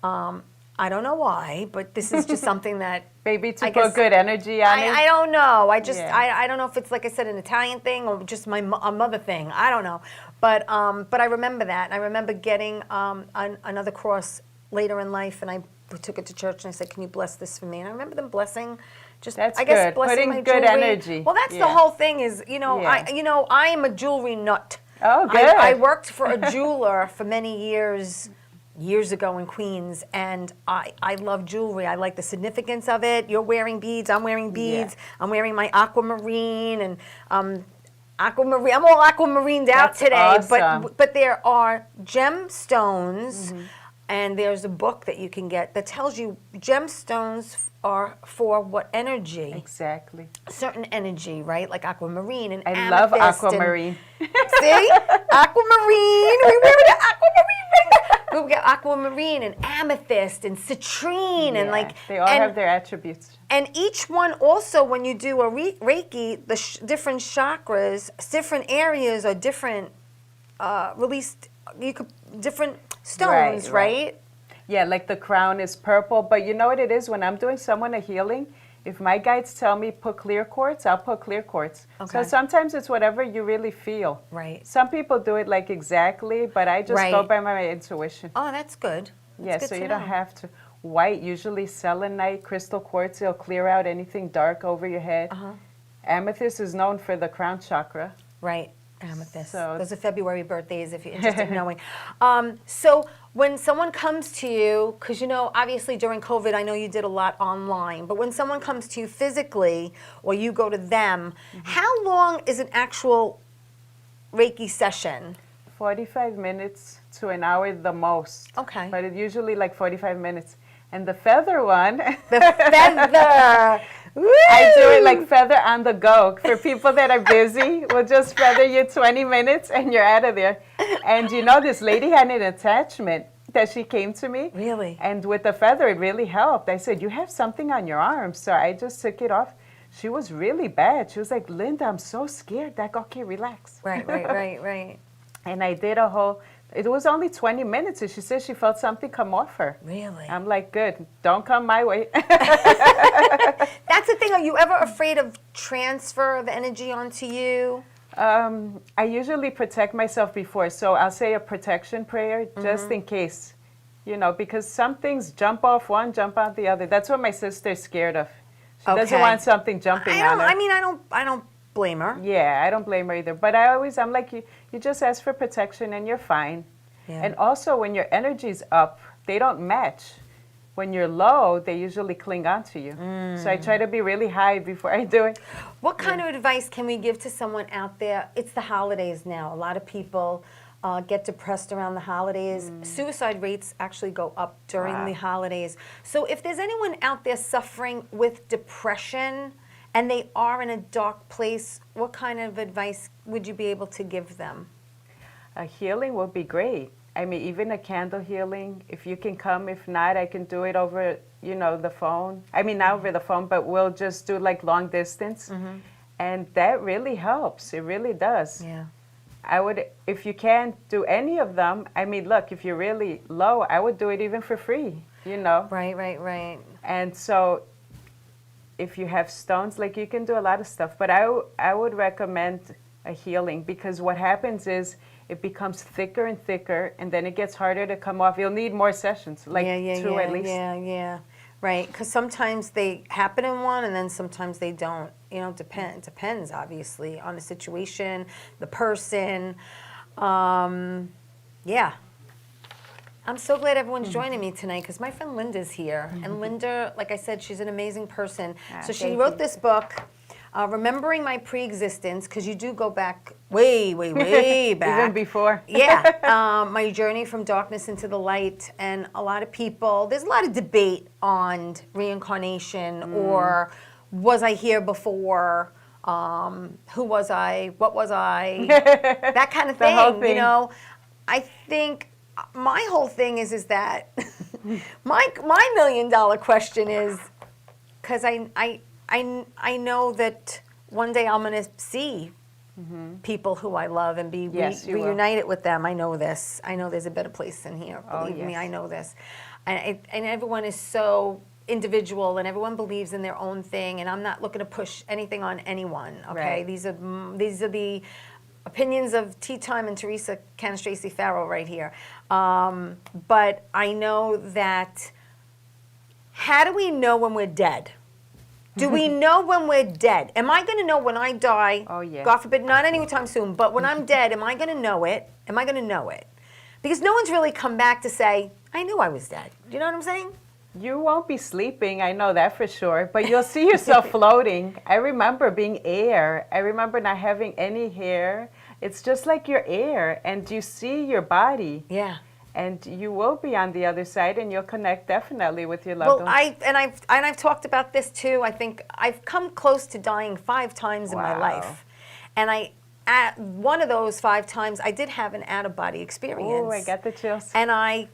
Mm-hmm. I don't know why, but this is just something that maybe to put good energy on it. I don't know. I don't know if it's, like I said, an Italian thing or just a mother thing. I don't know. But I remember that. I remember getting another cross later in life, and we took it to church, and I said, "Can you bless this for me?" And I remember them blessing, that's I guess good. blessing Putting my good jewelry. energy. Well, that's the whole thing. Is I am a jewelry nut. Oh, good. I worked for a jeweler for many years ago in Queens, and I love jewelry. I like the significance of it. You're wearing beads. I'm wearing beads. Yeah. I'm wearing my aquamarine and. Aquamarine. I'm all aquamarined out today, awesome. but there are gemstones. Mm-hmm. And there's a book that you can get that tells you gemstones are for what energy. Exactly. Certain energy, right? Like aquamarine and I love aquamarine. See? Aquamarine. We wear the aquamarine right now. We get aquamarine and amethyst and citrine and like. They all have their attributes. And each one also, when you do a Reiki, the different chakras, different areas are different, released, different stones, right? Yeah, like the crown is purple, but you know what it is? When I'm doing someone a healing, if my guides tell me put clear quartz, I'll put clear quartz. Okay. So sometimes it's whatever you really feel. Right. Some people do it like exactly, but I just go by my intuition. Oh, that's good. That's good so you don't have to. White, usually selenite, crystal quartz, it'll clear out anything dark over your head. Uh-huh. Amethyst is known for the crown chakra. Right. Amethyst. So, those are February birthdays if you're interested in knowing. So when someone comes to you, because obviously during COVID, I know you did a lot online, but when someone comes to you physically or you go to them, how long is an actual Reiki session? 45 minutes to an hour the most. Okay. But it's usually like 45 minutes. And the feather one. The feather. I do it like feather on the go. For people that are busy, we'll just feather you 20 minutes and you're out of there. And this lady had an attachment that she came to me. Really? And with the feather, it really helped. I said, you have something on your arm. So I just took it off. She was really bad. She was like, Linda, I'm so scared. Like, okay, relax. Right. And I did a whole, it was only 20 minutes. And she said she felt something come off her. Really? I'm like, good. Don't come my way. That's the thing. Are you ever afraid of transfer of energy onto you? I usually protect myself before. So I'll say a protection prayer just in case, because some things jump off one, jump out the other. That's what my sister's scared of. She doesn't want something jumping on her. I don't blame her. Yeah, I don't blame her either. But I'm like, you just ask for protection and you're fine. Yeah. And also when your energy's up, they don't match. When you're low, they usually cling on to you. So I try to be really high before I do it. What kind of advice can we give to someone out there? It's the holidays now. A lot of people get depressed around the holidays. Suicide rates actually go up during the holidays. So if there's anyone out there suffering with depression and they are in a dark place, what kind of advice would you be able to give them? A healing would be great. I mean, even a candle healing, if you can come. If not, I can do it over, the phone. I mean, not over the phone, but we'll just do like long distance. And that really helps. It really does. Yeah. I would, if you can't do any of them, I mean, look, if you're really low, I would do it even for free, you know? Right. And so if you have stones, like you can do a lot of stuff, but I would recommend a healing, because what happens is it becomes thicker and thicker, and then it gets harder to come off. You'll need more sessions, like two at least. Yeah. Right, because sometimes they happen in one, and then sometimes they don't. You know, it depends, obviously, on the situation, the person. Yeah. I'm so glad everyone's joining me tonight, because my friend Linda's here. And Linda, like I said, she's an amazing person. So she wrote this book, Remembering My Pre-Existence, because you do go back way back. Even before. Yeah. My journey from darkness into the light. And a lot of people, there's a lot of debate on reincarnation, or was I here before? Who was I? What was I? That kind of The whole thing, thing. you know. I think my whole thing is that my $1 million question is, because I know that one day I'm going to see people who I love and be Yes, you will. reunited with them. I know this. I know there's a better place in here. Oh, Believe me, yes. I know this. And everyone is so individual, and everyone believes in their own thing, and I'm not looking to push anything on anyone, okay? Right. These are the opinions of Tea Time and Teresa Canastraci Farrow right here. But I know that, how do we know when we're dead? Do we know when we're dead? Am I going to know when I die? Oh, yeah. God forbid, not anytime soon, but when I'm dead, am I going to know it? Am I going to know it? Because no one's really come back to say, I knew I was dead. Do you know what I'm saying? You won't be sleeping, I know that for sure, but you'll see yourself floating. I remember being air. I remember not having any hair. It's just like your air, and you see your body. Yeah. And you will be on the other side, and you'll connect definitely with your loved Well, ones. I've talked about this too. I think I've come close to dying 5 times in my Wow. life, and at one of those 5 times, I did have an out-of-body experience. Oh, I got the chills. And I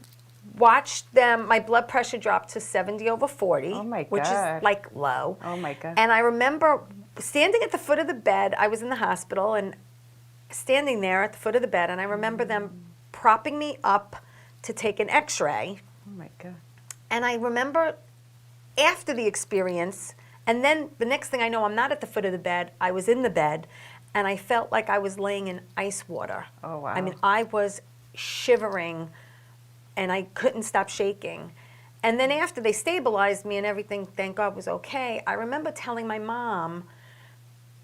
watched them. My blood pressure dropped to 70/40, Oh, my which God. is like low. Oh, my God. And I remember standing at the foot of the bed. I was in the hospital and standing there at the foot of the bed, and I remember them propping me up to take an X-ray. Oh, my God. And I remember after the experience, and then the next thing I know, I'm not at the foot of the bed. I was in the bed, and I felt like I was laying in ice water. Oh, wow. I mean, I was shivering, and I couldn't stop shaking. And then after they stabilized me and everything, thank God, was okay, I remember telling my mom,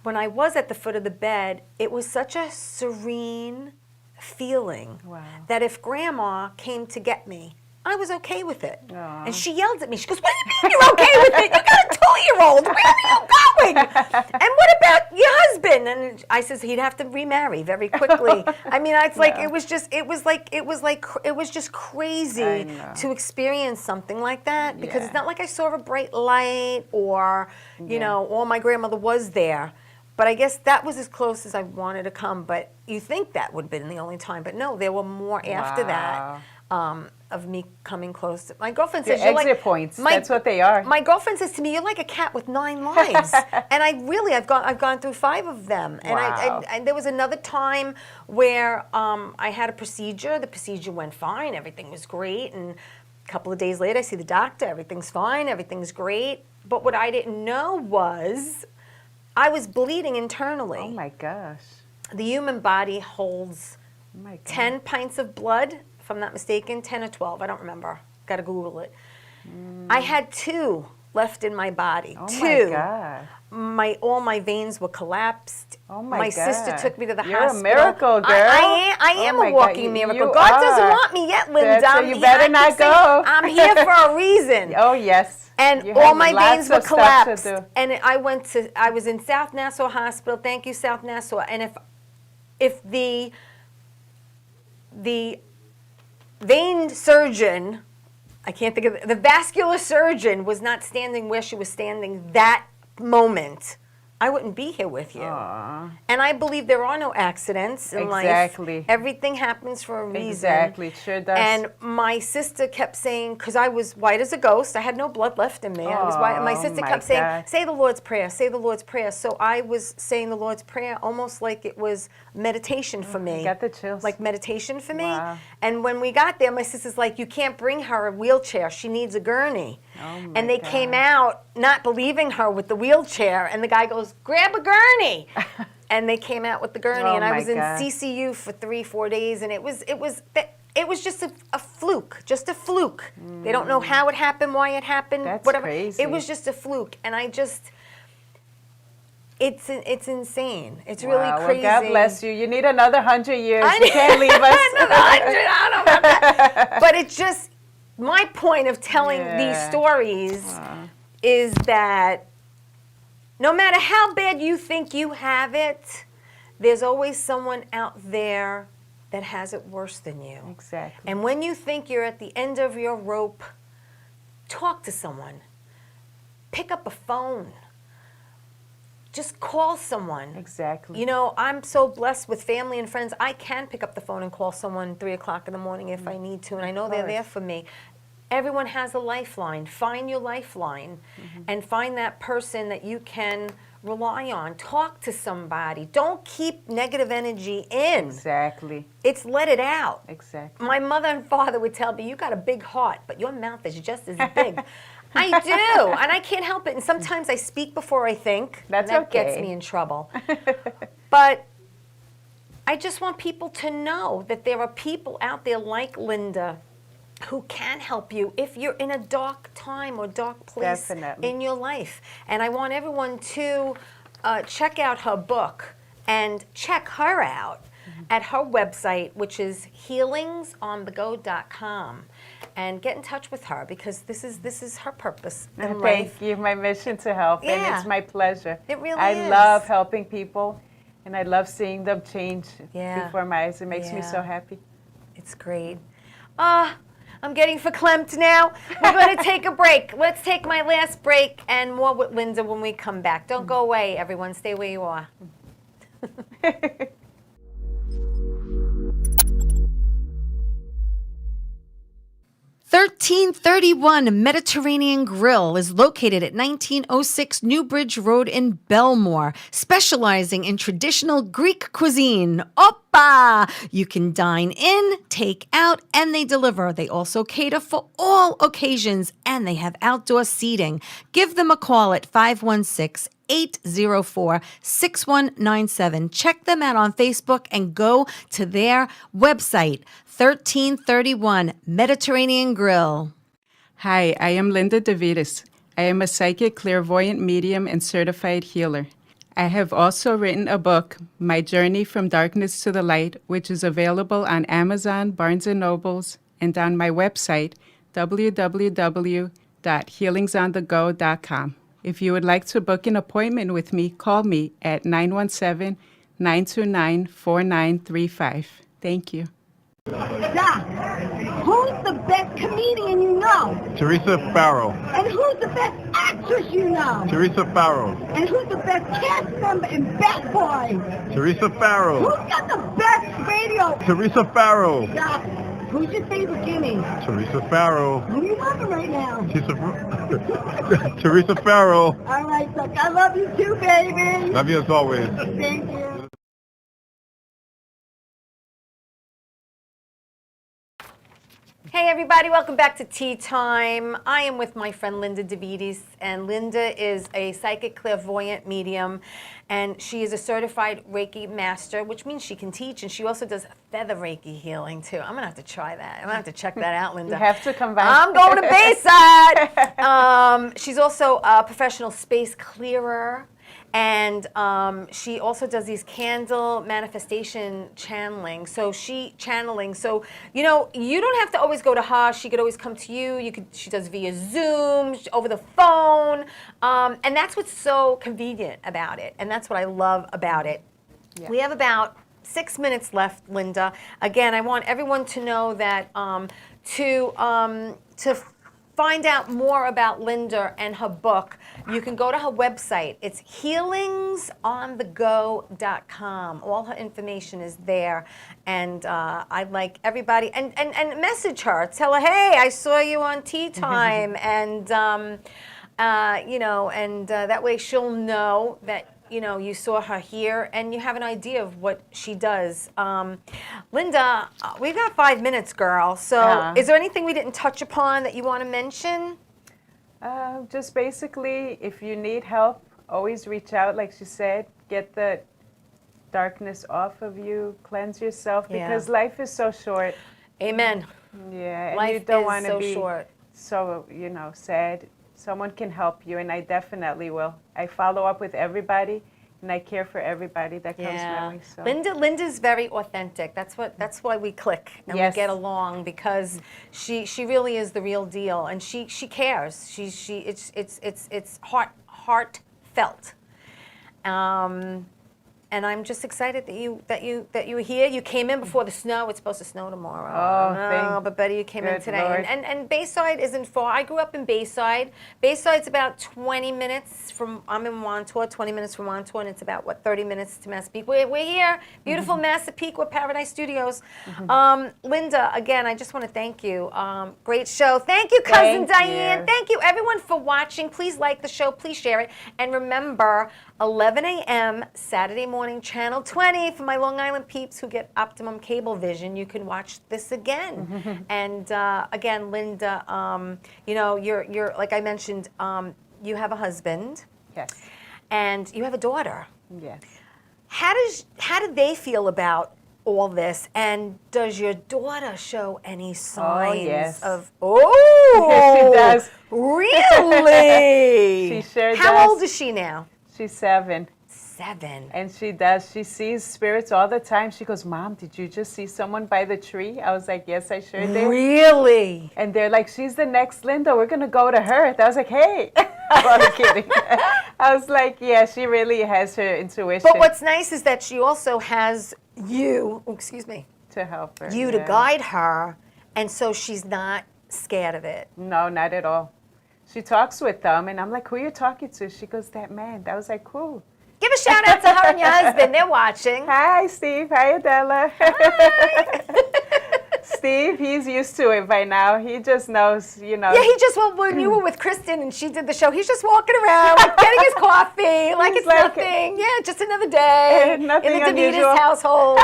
when I was at the foot of the bed, it was such a serene feeling Wow. that if Grandma came to get me, I was okay with it. Aw. And she yelled at me. She goes, what do you mean you're okay with it? You got a 2-year-old. Where are you going? And what about your husband? And I says he'd have to remarry very quickly. I mean, it's like, Yeah. it was just crazy I know. to experience something like that, because Yeah. it's not like I saw a bright light or, you Yeah. know, or my grandmother was there. But I guess that was as close as I wanted to come. But you think that would have been the only time. But no, there were more after that of me coming close. To, my girlfriend Your says, you're exit like, points, that's what they are. My girlfriend says to me, you're like a cat with 9 lives. And I've gone through 5 of them. And Wow. and there was another time where I had a procedure. The procedure went fine. Everything was great. And a couple of days later, I see the doctor. Everything's fine. Everything's great. But what I didn't know was I was bleeding internally. Oh, my gosh. The human body holds Oh, my God. 10 pints of blood, if I'm not mistaken, 10 or 12, I don't remember. Got to Google it. I had 2 left in my body. Oh, 2. my God. All my veins were collapsed. Oh, my sister God. took me to the You're a hospital. miracle, girl. I am Oh, my a God. walking miracle. You God doesn't are. want me yet, Linda. So you better not go. I'm here for a reason. Oh, yes. And You all have my lots veins were of stuff to collapsed. do. And I was in South Nassau Hospital. Thank you, South Nassau. And if the vein surgeon, I can't think of it, the vascular surgeon was not standing where she was standing that moment, I wouldn't be here with you. Aw. And I believe there are no accidents in Exactly. life. Everything happens for a reason. Exactly, it sure does. And my sister kept saying, because I was white as a ghost, I had no blood left in me. I was white. And my sister my kept saying, God. say the Lord's Prayer, say the Lord's Prayer. So I was saying the Lord's Prayer almost like it was meditation for me. Got the chills. Like meditation for me. Wow. And when we got there, my sister's like, you can't bring her a wheelchair. She needs a gurney. Oh my And they God. came out not believing her with the wheelchair. And the guy goes, grab a gurney. And they came out with the gurney. Oh And I my was in God. CCU for 3-4 days. And it was just a fluke, just a fluke. They don't know how it happened, why it happened, That's whatever. crazy. It was just a fluke. And I just, it's insane. It's Wow, really crazy. Well, God bless you. You need another 100 years. I You can't leave us. Another 100, I don't know about that. But it's just, my point of telling these Yeah. stories is that no matter how bad you think you have it, there's always someone out there that has it worse than you. Exactly. And when you think you're at the end of your rope, talk to someone. Pick up a phone. Just call someone. Exactly. You know, I'm so blessed with family and friends. I can pick up the phone and call someone 3 o'clock in the morning if I need to, and I know they're there for me. Everyone has a lifeline. Find your lifeline and find that person that you can rely on. Talk to somebody. Don't keep negative energy in. Exactly. It's let it out. Exactly. My mother and father would tell me, you got a big heart, but your mouth is just as big. I do, and I can't help it. And sometimes I speak before I think. That's and that gets okay. me in trouble. But I just want people to know that there are people out there like Linda who can help you if you're in a dark time or dark place Definitely. in your life. And I want everyone to check out her book and check her out at her website, which is healingsonthego.com. And get in touch with her because this is her purpose in life. Thank you. My mission to help, and Yeah. it's my pleasure. It really I is. love helping people, and I love seeing them change Yeah. before my eyes. It makes me Yeah. so happy. It's great. I'm getting verklempt now. We're going to take a break. Let's take my last break and more with Linda when we come back. Don't go away, everyone. Stay where you are. 1331 Mediterranean Grill is located at 1906 Newbridge Road in Belmore, specializing in traditional Greek cuisine. Oppa! You can dine in, take out, and they deliver. They also cater for all occasions, and they have outdoor seating. Give them a call at 516-804-6197. Check them out on Facebook and go to their website, 1331 Mediterranean Grill. Hi, I am Linda Devitis. I am a psychic, clairvoyant medium, and certified healer. I have also written a book, My Journey from Darkness to the Light, which is available on Amazon, Barnes & Nobles, and on my website, www.healingsonthego.com. If you would like to book an appointment with me, call me at 917-929-4935. Thank you. Doc, who's the best comedian you know? Teresa Farrow. And who's the best actress you know? Teresa Farrow. And who's the best cast member in Bad Boys? Teresa Farrow. Who's got the best radio? Teresa Farrow. Doc, who's your favorite guinea? Teresa Farrow. Who you loving right now? Teresa Farrow. All right, Doc, I love you too, baby. Love you as always. Thank you. Hey everybody, welcome back to Tea Time. I am with my friend Linda Devitis, and Linda is a psychic clairvoyant medium, and she is a certified Reiki master, which means she can teach, and she also does feather Reiki healing too. I'm gonna have to try that. I'm gonna have to check that out, Linda. You have to come back. I'm going to Bayside. She's also a professional space clearer. And she also does these candle manifestation channeling. So you know, you don't have to always go to her. She could always come to you. She does via Zoom, over the phone. And that's what's so convenient about it. And that's what I love about it. Yeah. We have about 6 minutes left, Linda. Again, I want everyone to know that to find out more about Linda and her book, you can go to her website. It's healingsonthego.com. All her information is there. And I'd like everybody, and message her. Tell her, hey, I saw you on Tea Time. And, that way she'll know that, you saw her here and you have an idea of what she does. Linda, we've got 5 minutes, girl. So is there anything we didn't touch upon that you want to mention? Just basically, if you need help, always reach out. Like she said, get the darkness off of you, cleanse yourself, because life is so short. Amen. Yeah, and Life you don't is want to so be short. so, sad. Someone can help you, and I definitely will. I follow up with everybody, and I care for everybody that comes my way. So. Linda's very authentic. That's why we click and we get along, because she really is the real deal, and she cares. It's heartfelt. And I'm just excited that you were here. You came in before the snow. It's supposed to snow tomorrow. Oh, but Betty, you came in today. And Bayside isn't far. I grew up in Bayside. Bayside's about 20 minutes from. I'm in Montauk, 20 minutes from Montauk, and it's about 30 minutes to Massapequa. We're here, beautiful Massapequa Paradise Studios. Linda, again, I just want to thank you. Great show. Thank you, cousin Diane. Thank you, everyone, for watching. Please like the show. Please share it. And remember, 11 a.m. Saturday morning, Channel 20, for my Long Island peeps who get Optimum Cable Vision. You can watch this again. And again, Linda, you're like I mentioned, you have a husband. Yes. And you have a daughter. Yes. How do they feel about all this? And does your daughter show any signs of? Oh, yes, she does. Really? She sure does. How old is she now? She's 7. 7. And she does. She sees spirits all the time. She goes, Mom, did you just see someone by the tree? I was like, yes, I sure did. Really? And they're like, she's the next Linda. We're going to go to her. I was like, hey. I'm kidding. I was like, yeah, she really has her intuition. But what's nice is that she also has you, to help her. You to guide her. And so she's not scared of it. No, not at all. She talks with them, and I'm like, who are you talking to? She goes, that man. I was like, cool. Give a shout out to her and your husband. They're watching. Hi, Steve. Hi, Adela. Hi. Steve, he's used to it by now. He just knows, Yeah, he just, when you were with Kristen and she did the show, he's just walking around, getting his coffee, like it's nothing. Yeah, just another day nothing in the unusual. Devitis household.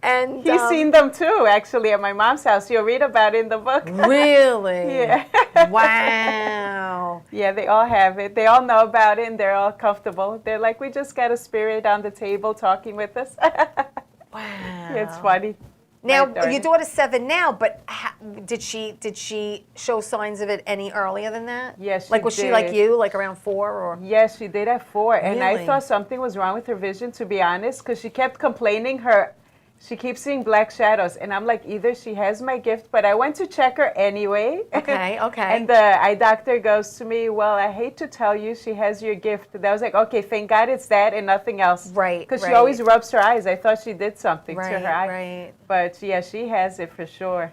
And he's seen them too, actually, at my mom's house. You'll read about it in the book. Really? Yeah. Wow. Yeah, they all have it. They all know about it, and they're all comfortable. They're like, we just got a spirit on the table talking with us. Wow. It's funny. Now, your daughter's 7 now, but did she show signs of it any earlier than that? Yes, she Like, was she like you, like around 4? Or? Yes, she did at 4. And I Really? thought something was wrong with her vision, to be honest, because she kept complaining she keeps seeing black shadows. And I'm like, either she has my gift, but I went to check her anyway. Okay. And the eye doctor goes to me, well, I hate to tell you, she has your gift. And I was like, okay, thank God it's that and nothing else. Right, Because she always rubs her eyes. I thought she did something to her eye. Right. But yeah, she has it for sure.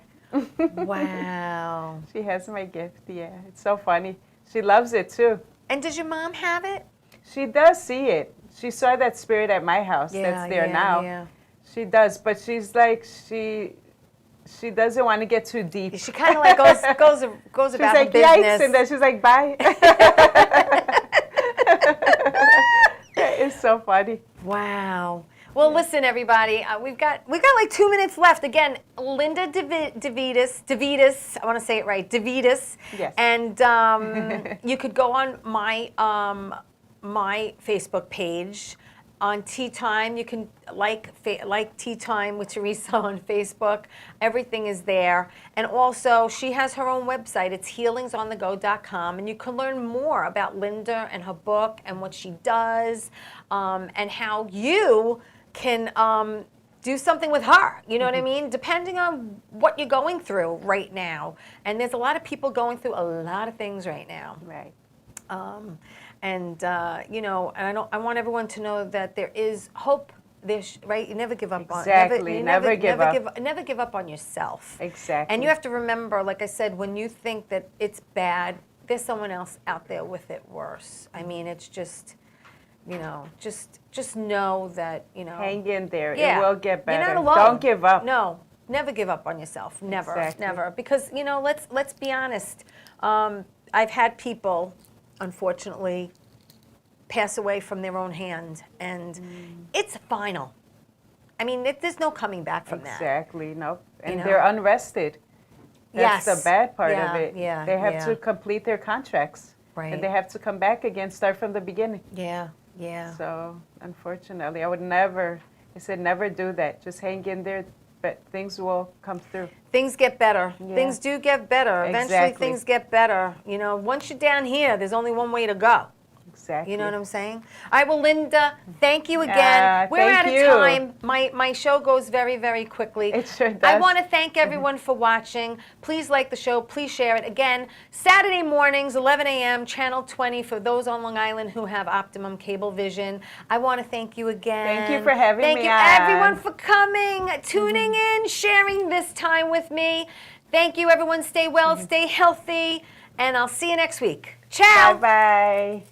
Wow. She has my gift, yeah. It's so funny. She loves it too. And does your mom have it? She does see it. She saw that spirit at my house that's there now. Yeah. She does, but she's like, she doesn't want to get too deep. She kind of like goes She's about like, her business. yikes, and then she's like, bye. It's so funny. Wow. Well, listen, everybody. We've got like 2 minutes left. Again, Linda Devitis. I want to say it right. Devitis. Yes. And you could go on my my Facebook page. On Tea Time, you can like Tea Time with Teresa on Facebook. Everything is there. And also, she has her own website. It's healingsonthego.com. And you can learn more about Linda and her book and what she does and how you can do something with her. You know what I mean? Depending on what you're going through right now. And there's a lot of people going through a lot of things right now. Right. And I want everyone to know that there is hope right? You never give up Exactly. on Never give up. never give up on yourself. Exactly. And you have to remember, like I said, when you think that it's bad, there's someone else out there with it worse. I mean, it's just, just know that, Hang in there. Yeah. It will get better. You're not alone. Don't give up. No, never give up on yourself. Never, Exactly. never. Because let's be honest. I've had people, unfortunately, pass away from their own hand, and it's final. I mean, there's no coming back from that. Exactly. No. And know? they're unrested. That's Yes. the bad part Yeah, of it. yeah, They have yeah. to complete their contracts. Right. And they have to come back again, start from the beginning. Yeah, yeah. So, unfortunately, I said never do that. Just hang in there, but things will come through. Things get better. Yeah. Things do get better. Eventually, Exactly. things get better. Once you're down here, there's only one way to go. Exactly. You know what I'm saying? All right, well, Linda, thank you again. We're thank out of you. time. My show goes very, very quickly. It sure I does. want to thank everyone for watching. Please like the show. Please share it. Again, Saturday mornings, 11 a.m., Channel 20, for those on Long Island who have Optimum Cable Vision. I want to thank you again. Thank you for having Thank me you, on. everyone, for coming, tuning in, sharing this time with me. Thank you, everyone. Stay well, stay healthy, and I'll see you next week. Ciao. Bye-bye.